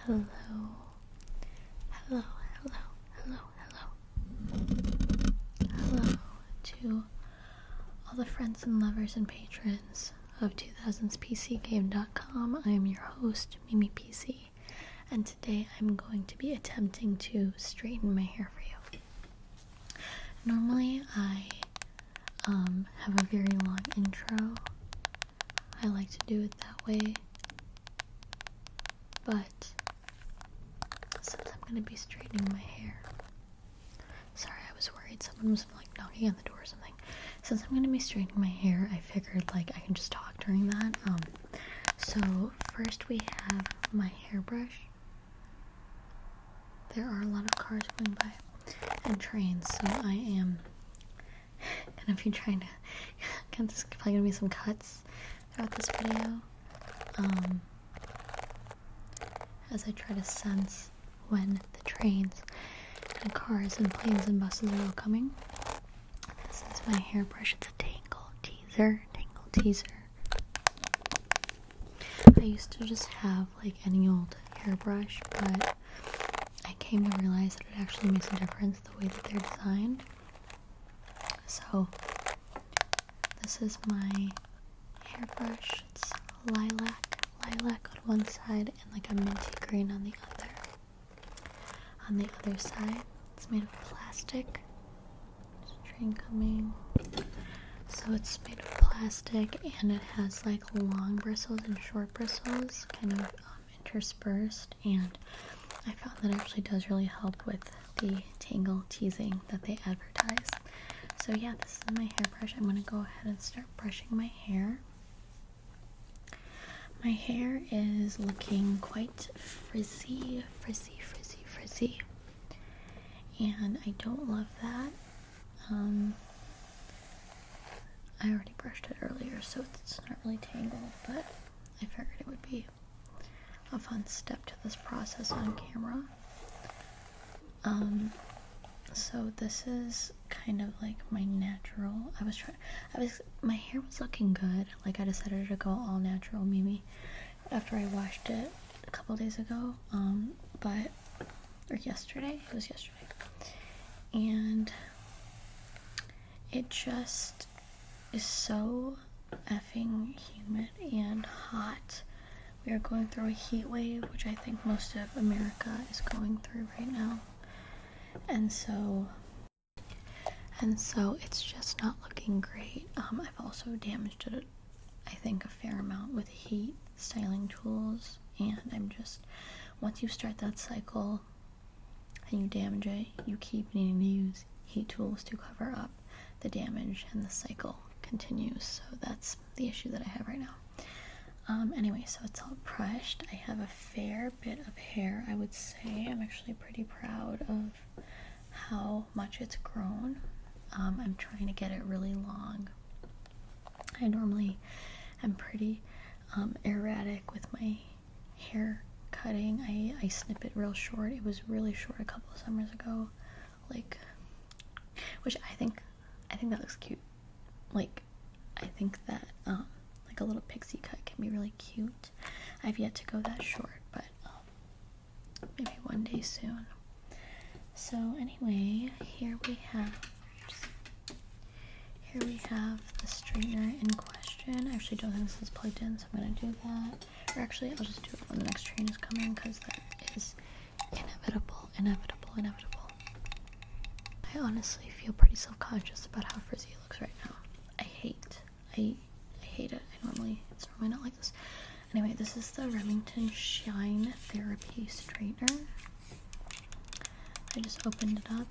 Hello, hello, hello, hello, hello. Hello to all the friends and lovers and patrons of 2000spcgame.com. I am your host, Mimi PC, and today I'm going to be attempting to straighten my hair for you. Normally I have a very long intro. I like to do it that way, but since I'm going to be straightening my hair, sorry, I was worried someone was like knocking on the door or something. Since I'm going to be straightening my hair, I figured like I can just talk during that. So first we have my hairbrush. There are a lot of cars going by and trains, so I am gonna be trying to there's probably gonna be some cuts throughout this video, as I try to sense when the trains and cars and planes and buses are all coming. This is my hairbrush. It's a Tangle Teaser. I used to just have like any old hairbrush, but I came to realize that it actually makes a difference the way that they're designed. So this is my hairbrush. It's lilac on one side and like a minty green on the other. On the other side, it's made of plastic. There's a train coming. So it's made of plastic and it has like long bristles and short bristles kind of interspersed, and I found that it actually does really help with the tangle teasing that they advertise. So yeah, this is my hairbrush. I'm going to go ahead and start brushing my hair. My hair is looking quite frizzy, and I don't love that. I already brushed it earlier, so it's not really tangled, but I figured it would be a fun step to this process on camera. So this is kind of like my natural. My hair was looking good. Like I decided to go all natural maybe after I washed it a couple days ago. It was yesterday. And it just is so effing humid and hot. We are going through a heat wave, which I think most of America is going through right now. And so it's just not looking great. I've also damaged it, I think, a fair amount with heat styling tools, and I'm just, once you start that cycle and you damage it, you keep needing to use heat tools to cover up the damage, and the cycle continues. So that's the issue that I have right now. Anyway, so it's all brushed. I have a fair bit of hair, I would say. I'm actually pretty proud of how much it's grown. I'm trying to get it really long. I normally am pretty erratic with my hair cutting. I snip it real short. It was really short a couple of summers ago, which I think that looks cute. Like, I think that like a little pixie cut can be really cute. I've yet to go that short, but maybe one day soon. So anyway, here we have the straightener in question. I actually don't think this is plugged in, so I'm gonna do that. Or actually, I'll just do it when the next train is coming, because that is inevitable. I honestly feel pretty self-conscious about how frizzy it looks right now. I hate it. It's normally not like this. Anyway, this is the Remington Shine Therapy Straightener. I just opened it up.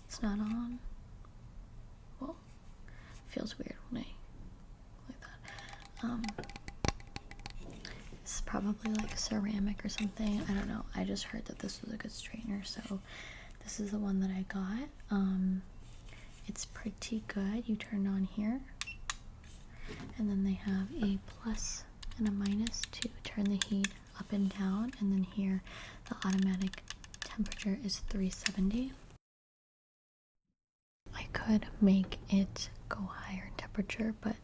It's not on. Well, it feels weird when I like that. It's probably like ceramic or something. I don't know. I just heard that this was a good straightener, so this is the one that I got. It's pretty good. You turn it on here, and then they have a plus and a minus to turn the heat up and down, and then here the automatic temperature is 370. I could make it go higher in temperature, but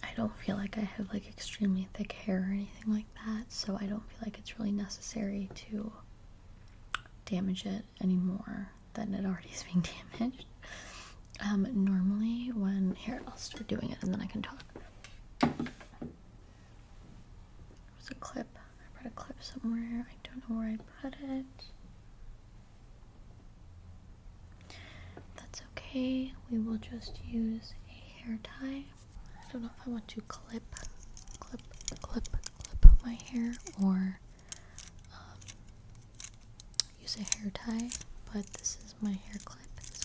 I don't feel like I have like extremely thick hair or anything like that, so I don't feel like it's really necessary to damage it any more than it already is being damaged. Normally when, here, I'll start doing it and then I can talk. There's a clip. I brought a clip somewhere. I don't know where I put it. That's okay. We will just use a hair tie. I don't know if I want to clip my hair or use a hair tie, but this is my hair clip. It's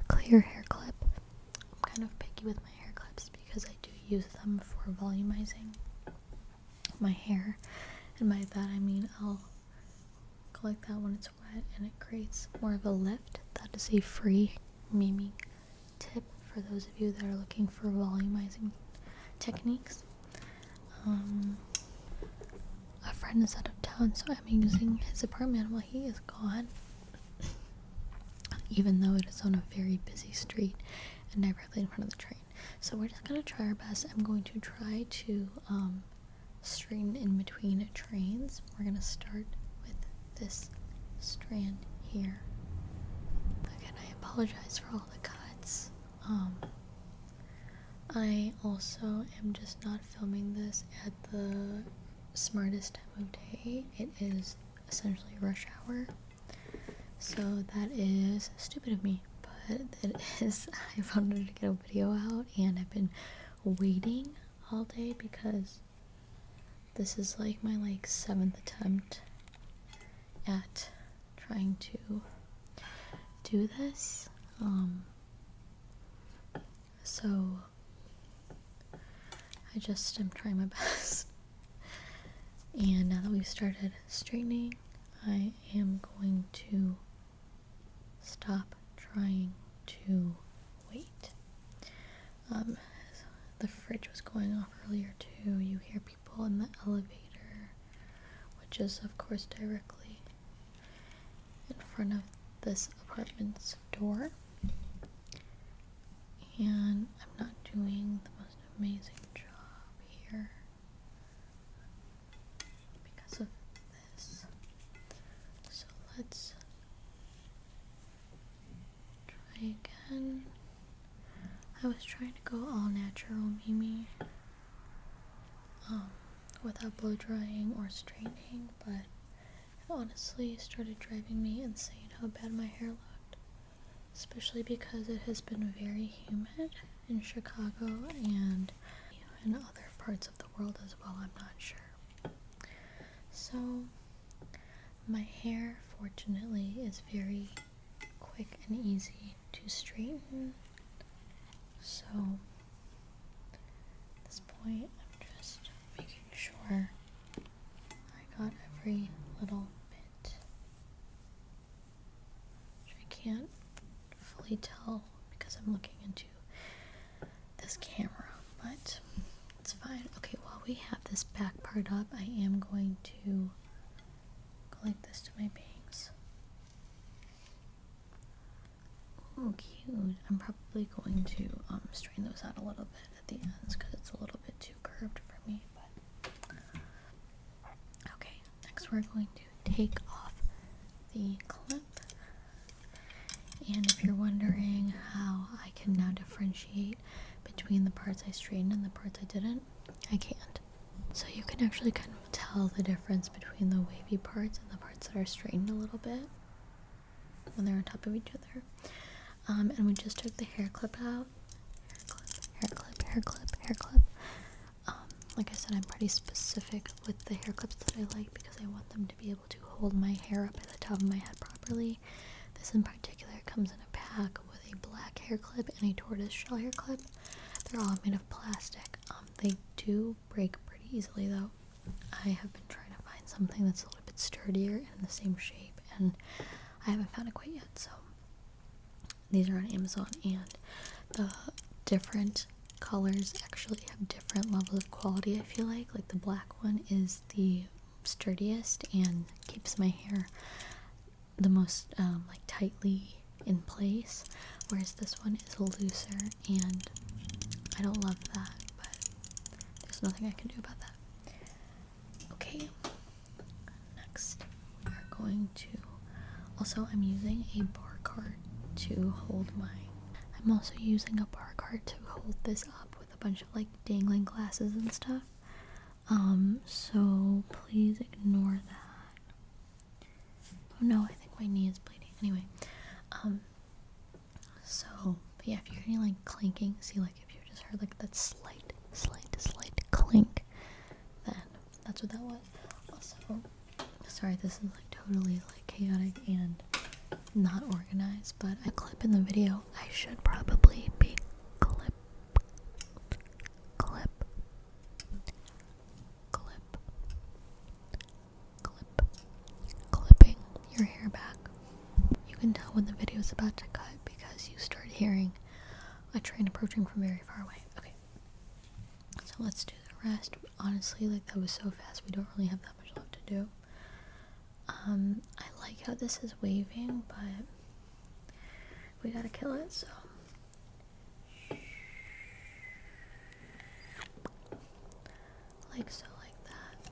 clear hair clip. I'm kind of picky with my hair clips because I do use them for volumizing my hair, and by that I mean I'll go like that when it's wet and it creates more of a lift. That is a free Mimi tip for those of you that are looking for volumizing techniques. A friend is out of town, so I'm using his apartment while he is gone, even though it is on a very busy street and directly in front of the train. So we're just gonna try our best. I'm going to try to straighten in between trains. We're gonna start with this strand here. Again, I apologize for all the cuts. I also am just not filming this at the smartest time of day. It is essentially rush hour, so that is stupid of me, but it is. I wanted to get a video out and I've been waiting all day because this is like my 7th attempt at trying to do this. So I just am trying my best. And now that we've started straightening, I am going to stop trying to wait. The fridge was going off earlier too. You hear people in the elevator, which is of course directly in front of this apartment's door. And I'm not doing the most amazing job here because of this. So let's try again. I was trying to go all natural Mimi without blow drying or straightening, but it honestly started driving me insane how bad my hair looked, especially because it has been very humid in Chicago and in other parts of the world as well. I'm not sure. So my hair fortunately is very quick and easy to straighten, so at this point I'm just making sure I got every little bit, which I can't fully tell because I'm looking into this camera, but it's fine. Okay, while we have this back part up, I am going to go like this to my bangs. Oh, cute. I'm probably going to straighten those out a little bit at the ends because it's a little bit too curved for me. But okay, next we're going to take off the clip. And if you're wondering how I can now differentiate between the parts I straightened and the parts I didn't, I can't. So you can actually kind of tell the difference between the wavy parts and the parts that are straightened a little bit when they're on top of each other. And we just took the hair clip out. Hair clip. Like I said, I'm pretty specific with the hair clips that I like because I want them to be able to hold my hair up at the top of my head properly. This in particular comes in a pack with a black hair clip and a tortoise shell hair clip. They're all made of plastic. They do break pretty easily though. I have been trying to find something that's a little bit sturdier and in the same shape, and I haven't found it quite yet, so these are on Amazon, and the different colors actually have different levels of quality. I feel like the black one is the sturdiest and keeps my hair the most tightly in place, whereas this one is looser, and I don't love that, but There's nothing I can do about that. Okay, next we are going to, also I'm using a bar cart to hold I'm also using a bar cart to hold this up with a bunch of like dangling glasses and stuff. So please ignore that. Oh no, I think my knee is bleeding. Anyway, so yeah, if you're hearing like clinking, see, like if you just heard like that slight clink, then that's what that was. Also, sorry, this is like totally like chaotic and not organized, but a clip in the video, I should probably be clipping your hair back. You can tell when the video is about to cut because you start hearing a train approaching from very far away. Okay, so let's do the rest. Honestly, like that was so fast, we don't really have that much left to do. I like how this is waving, but we gotta kill it, so like so, like that.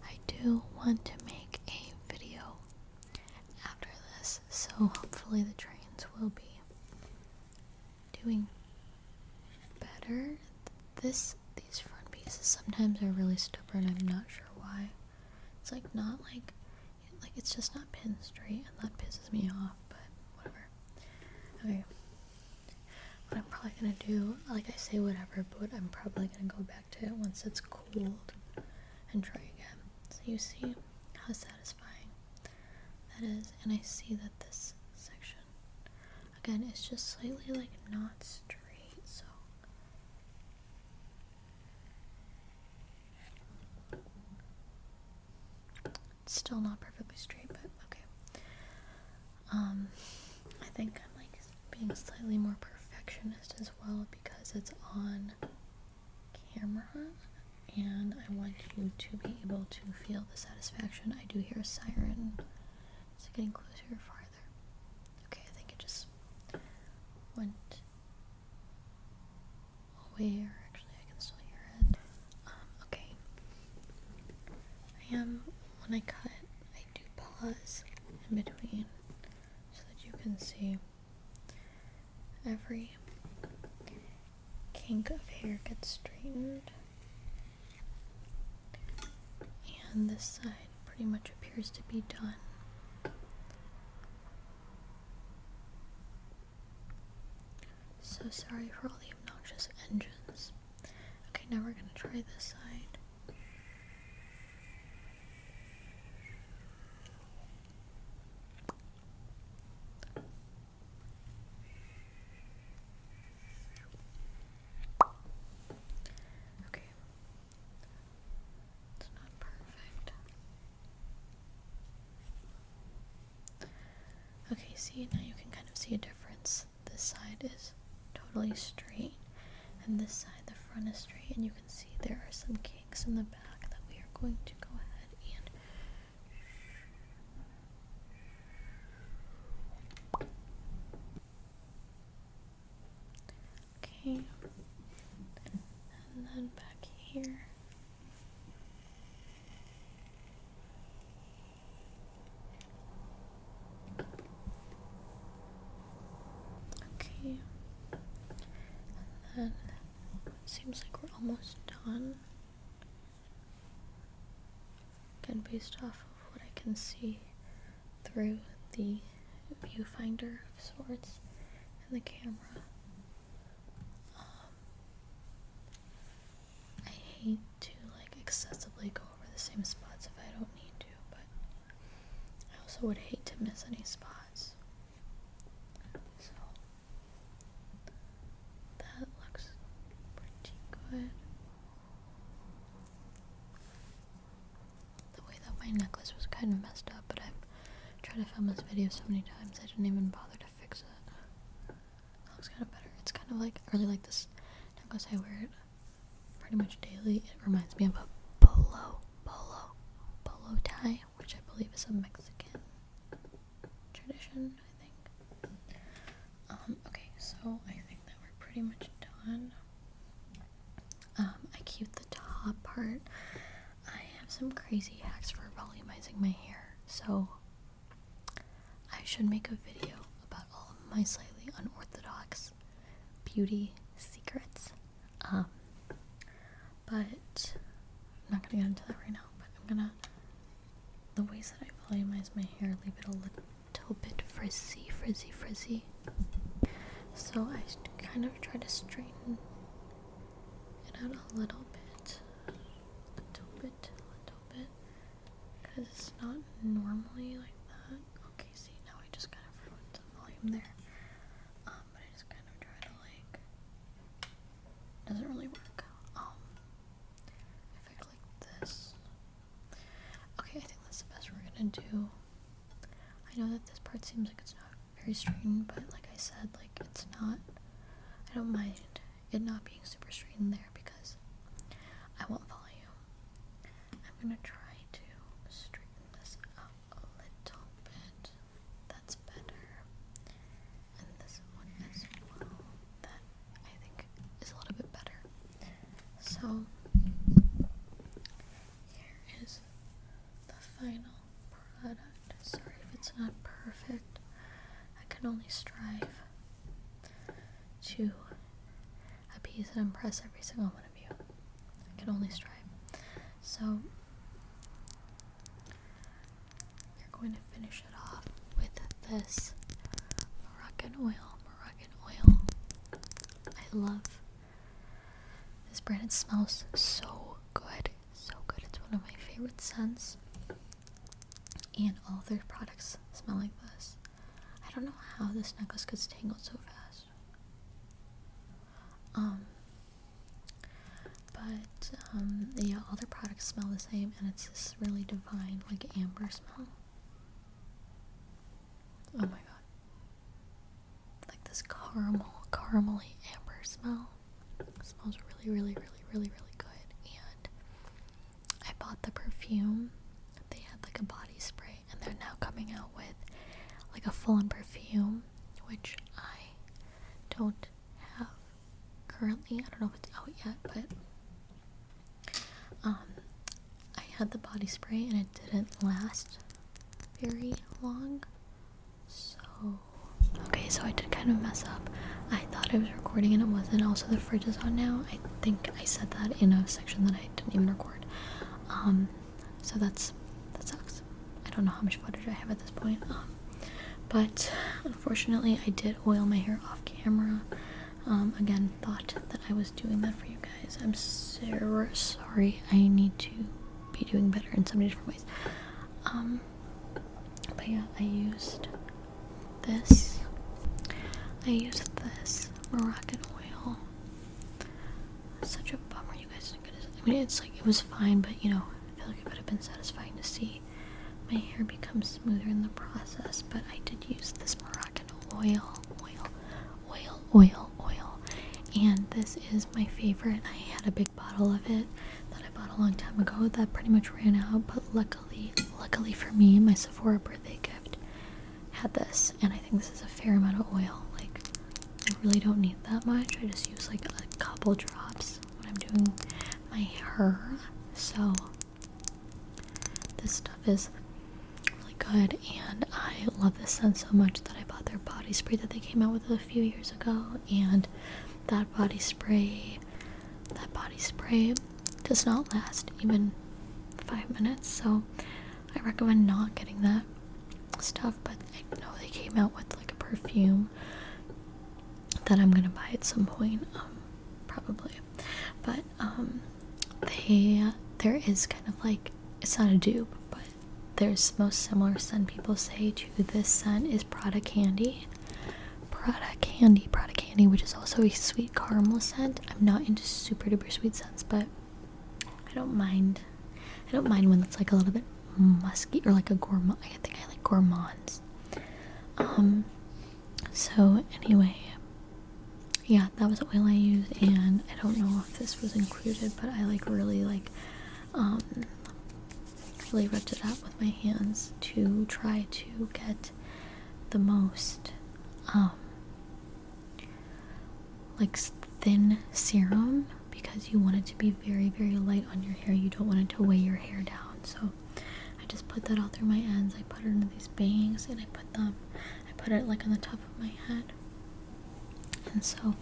I do want to make a video after this, so hopefully the trains will be doing better. These front pieces sometimes are really stubborn. I'm not sure why. It's like not like it's just not pinned straight, and that pisses me off, but whatever. Okay, what I'm probably gonna do, like I say whatever, but I'm probably gonna go back to it once it's cooled and try again. So you see how satisfying that is, and I see that this section again is just slightly like not straight, so it's still not perfectly straight, but okay. I think I'm like being slightly more perfectionist as well because it's on camera and I want you to be able to feel the satisfaction. I do hear a siren. Is it getting closer or farther? Okay, I think it just went away, or actually I can still hear it. Okay. When I cut, I do pause in between so that you can see every kink of hair gets straightened. And this side pretty much appears to be done. So sorry for all the obnoxious engines. Okay, now we're gonna try this side. Okay. It's not perfect. Okay, see, now you can kind of see a difference. This side is totally straight, and this side, the front is straight, and you can see there are some kinks in the back that we are going to go ahead and okay, and then back here. Okay, and then it seems like we're almost done. Again, based off of what I can see through the viewfinder of sorts and the camera. I hate to like excessively go over the same spots if I don't need to, but I also would hate to miss any spots. So that looks pretty good. The way that my necklace was kind of messed up, but I've tried to film this video so many times I didn't even bother to fix it. That looks kind of better. It's kind of like, I really like this necklace. I wear it pretty much daily. It reminds me of a polo tie, which I believe is a Mexican tradition, I think. Okay, so I think that we're pretty much done. part, I have some crazy hacks for volumizing my hair, so I should make a video about all of my slightly unorthodox beauty secrets. But I'm not gonna get into that right now, but I'm gonna, the ways that I volumize my hair, leave it a little bit frizzy. So I kind of try to straighten it out a little bit, because it's not normally like that. Okay, see, now I just kind of ruined the volume there. But I just kind of try to like, doesn't really work. If I click this, okay, I think that's the best we're gonna do. I know that this part seems like it's not very straightened, but like I said, like it's not, I don't mind it not being super straightened there because I want volume. I'm gonna try to straighten this out a little bit. That's better. And this one as well, that I think is a little bit better. So here is the final product. Sorry if it's not perfect. I can only strive to appease and impress every single one of you. I can only strive. So you're going to finish it off with this Moroccan oil. I love this brand. It smells so good. It's one of my favorite scents. And all of their products smell like this. I don't know how this necklace gets tangled so fast. Yeah, all their products smell the same, and it's this really divine, like, amber smell. Oh my god. Like this caramely amber smell. It smells really good. And I bought the perfume. They had like a body spray, and they're now coming out with like a full-on perfume, which I don't have currently. I don't know if it's out yet, but I had the body spray and it didn't last very long. So okay, so I did kind of mess up. I thought I was recording and it wasn't. Also, the fridge is on now. I think I said that in a section that I didn't even record. So that sucks. I don't know how much footage I have at this point. But unfortunately I did oil my hair off camera. Again, thought that I was doing that for you guys. I'm so sorry. I need to be doing better in so many different ways. But yeah, I used this Moroccan oil. Such a bummer you guys didn't get it. I mean, it's like, it was fine, but you know, I feel like it would have been satisfying to see my hair become smoother in the process. But I did use this Moroccan oil, and this is my favorite. I had a big bottle of it that I bought a long time ago that pretty much ran out, but luckily for me, my Sephora birthday gift had this, and I think this is a fair amount of oil. Like, I really don't need that much. I just use like a couple drops when I'm doing my hair. So this stuff is really good, and I love this scent so much that I bought their body spray that they came out with a few years ago. And that body spray does not last even 5 minutes, so I recommend not getting that stuff. But I know they came out with like a perfume that I'm gonna buy at some point, probably. But there is kind of like, it's not a dupe, but there's most similar scent people say to this scent is Prada Candy, which is also a sweet caramel scent. I'm not into super duper sweet scents, but I don't mind when it's like a little bit musky or like a gourmand. I think I like gourmands. So anyway, yeah, that was the oil I used, and I don't know if this was included, but I really rubbed it out with my hands to try to get the most like thin serum, because you want it to be very, very light on your hair. You don't want it to weigh your hair down. So I just put that all through my ends. I put it into these bangs, and I put it like on the top of my head. And so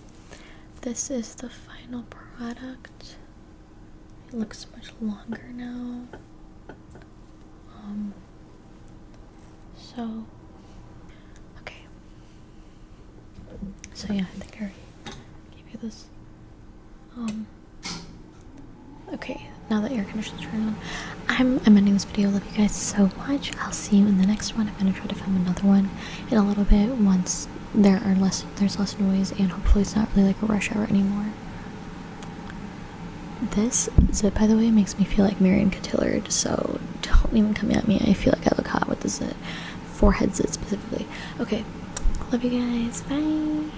this is the final product. It looks much longer now. So okay. So yeah, I think I already gave you this. Okay, now that air conditioner's turned on, I'm ending this video. Love you guys so much. I'll see you in the next one. I'm gonna try to film another one in a little bit once there's less noise, and hopefully it's not really like a rush hour anymore. This zit, by the way, makes me feel like Marion Cotillard, so don't even come at me. I feel like I look hot with the zit. Forehead zit specifically. Okay, love you guys. Bye.